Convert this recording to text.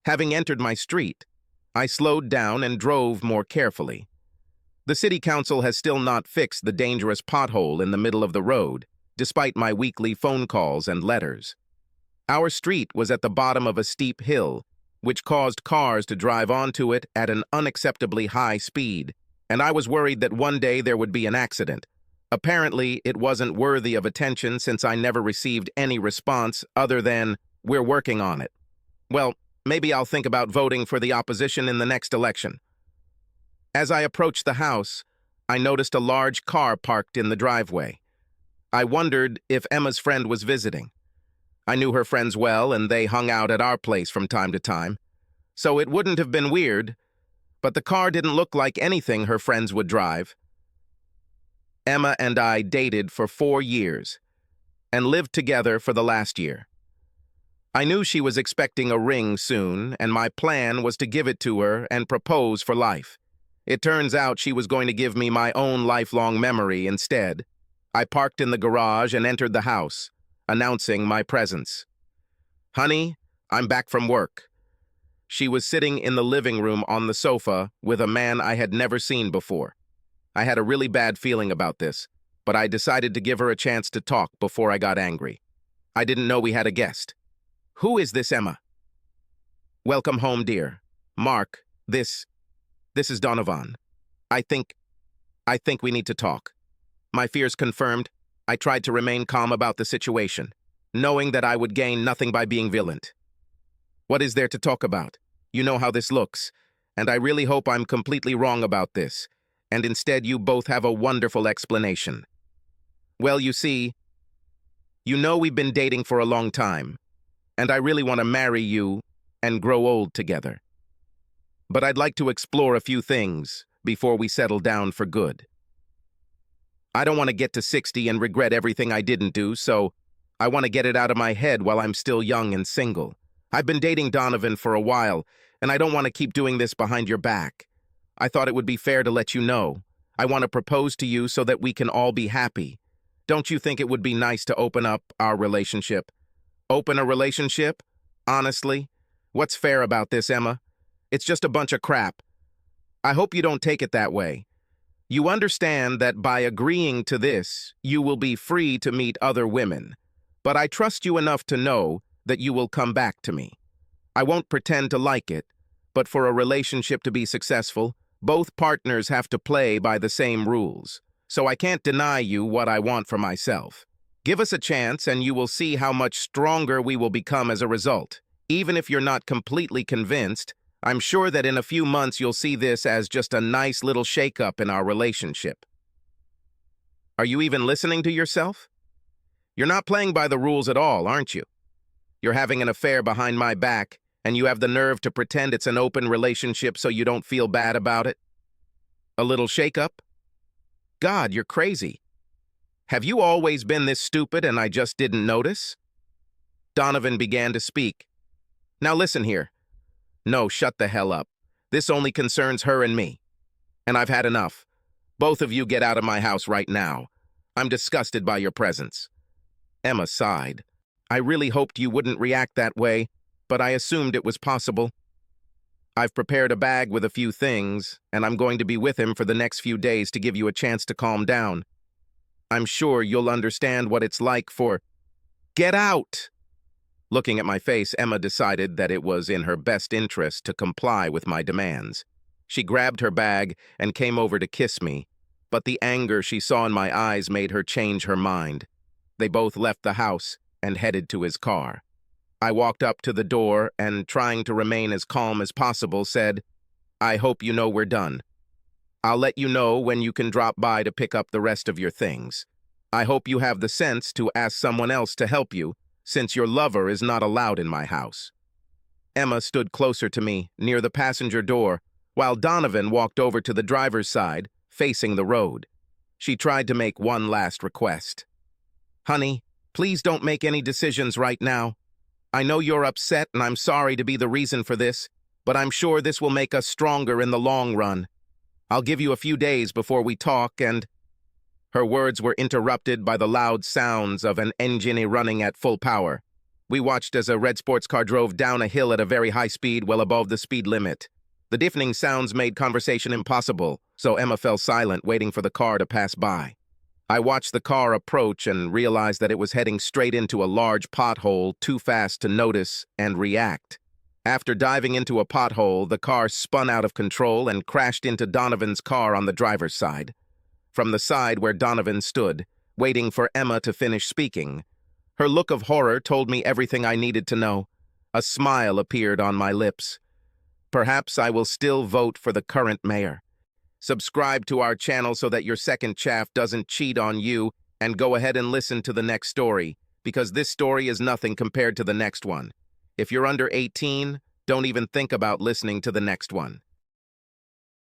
Having entered my street, I slowed down and drove more carefully. The city council has still not fixed the dangerous pothole in the middle of the road, despite my weekly phone calls and letters. Our street was at the bottom of a steep hill, which caused cars to drive onto it at an unacceptably high speed, and I was worried that one day there would be an accident. Apparently, it wasn't worthy of attention since I never received any response other than, "We're working on it." Well, maybe I'll think about voting for the opposition in the next election. As I approached the house, I noticed a large car parked in the driveway. I wondered if Emma's friend was visiting. I knew her friends well, and they hung out at our place from time to time, so it wouldn't have been weird, but the car didn't look like anything her friends would drive. Emma and I dated for 4 years and lived together for the last year. I knew she was expecting a ring soon, and my plan was to give it to her and propose for life. It turns out she was going to give me my own lifelong memory instead. I parked in the garage and entered the house, announcing my presence. "Honey, I'm back from work." She was sitting in the living room on the sofa with a man I had never seen before. I had a really bad feeling about this, but I decided to give her a chance to talk before I got angry. I didn't know we had a guest. "Who is this, Emma?" "Welcome home, dear. Mark, this is Donovan. I think we need to talk." My fears confirmed, I tried to remain calm about the situation, knowing that I would gain nothing by being violent. "What is there to talk about? You know how this looks, and I really hope I'm completely wrong about this, and instead you both have a wonderful explanation." "Well, you see, we've been dating for a long time, and I really want to marry you and grow old together. But I'd like to explore a few things before we settle down for good. I don't want to get to 60 and regret everything I didn't do, so I want to get it out of my head while I'm still young and single. I've been dating Donovan for a while, and I don't want to keep doing this behind your back. I thought it would be fair to let you know. I want to propose to you so that we can all be happy. Don't you think it would be nice to open up our relationship?" "Open a relationship? Honestly? What's fair about this, Emma? It's just a bunch of crap. I hope you don't take it that way. You understand that by agreeing to this, you will be free to meet other women. But I trust you enough to know that you will come back to me. I won't pretend to like it, but for a relationship to be successful, both partners have to play by the same rules. So I can't deny you what I want for myself. Give us a chance and you will see how much stronger we will become as a result. Even if you're not completely convinced, I'm sure that in a few months you'll see this as just a nice little shake-up in our relationship." Are you even listening to yourself? You're not playing by the rules at all, aren't you? You're having an affair behind my back, and you have the nerve to pretend it's an open relationship so you don't feel bad about it? A little shake-up? God, you're crazy. Have you always been this stupid and I just didn't notice? Donovan began to speak. "Now listen here. No, shut the hell up. This only concerns her and me. And I've had enough. Both of you get out of my house right now. I'm disgusted by your presence." Emma sighed. "I really hoped you wouldn't react that way, but I assumed it was possible. I've prepared a bag with a few things, and I'm going to be with him for the next few days to give you a chance to calm down. I'm sure you'll understand what it's like for—" "Get out!" Looking at my face, Emma decided that it was in her best interest to comply with my demands. She grabbed her bag and came over to kiss me, but the anger she saw in my eyes made her change her mind. They both left the house and headed to his car. I walked up to the door and, trying to remain as calm as possible, said, "I hope you know we're done. I'll let you know when you can drop by to pick up the rest of your things. I hope you have the sense to ask someone else to help you, since your lover is not allowed in my house." Emma stood closer to me, near the passenger door, while Donovan walked over to the driver's side, facing the road. She tried to make one last request. "Honey, please don't make any decisions right now. I know you're upset and I'm sorry to be the reason for this, but I'm sure this will make us stronger in the long run. I'll give you a few days before we talk and—" Her words were interrupted by the loud sounds of an engine running at full power. We watched as a red sports car drove down a hill at a very high speed, well above the speed limit. The deafening sounds made conversation impossible, so Emma fell silent, waiting for the car to pass by. I watched the car approach and realized that it was heading straight into a large pothole, too fast to notice and react. After diving into a pothole, the car spun out of control and crashed into Donovan's car on the driver's side. From the side where Donovan stood, waiting for Emma to finish speaking, her look of horror told me everything I needed to know. A smile appeared on my lips. Perhaps I will still vote for the current mayor. Subscribe to our channel so that your second chaff doesn't cheat on you, and go ahead and listen to the next story, because this story is nothing compared to the next one. If you're under 18, don't even think about listening to the next one.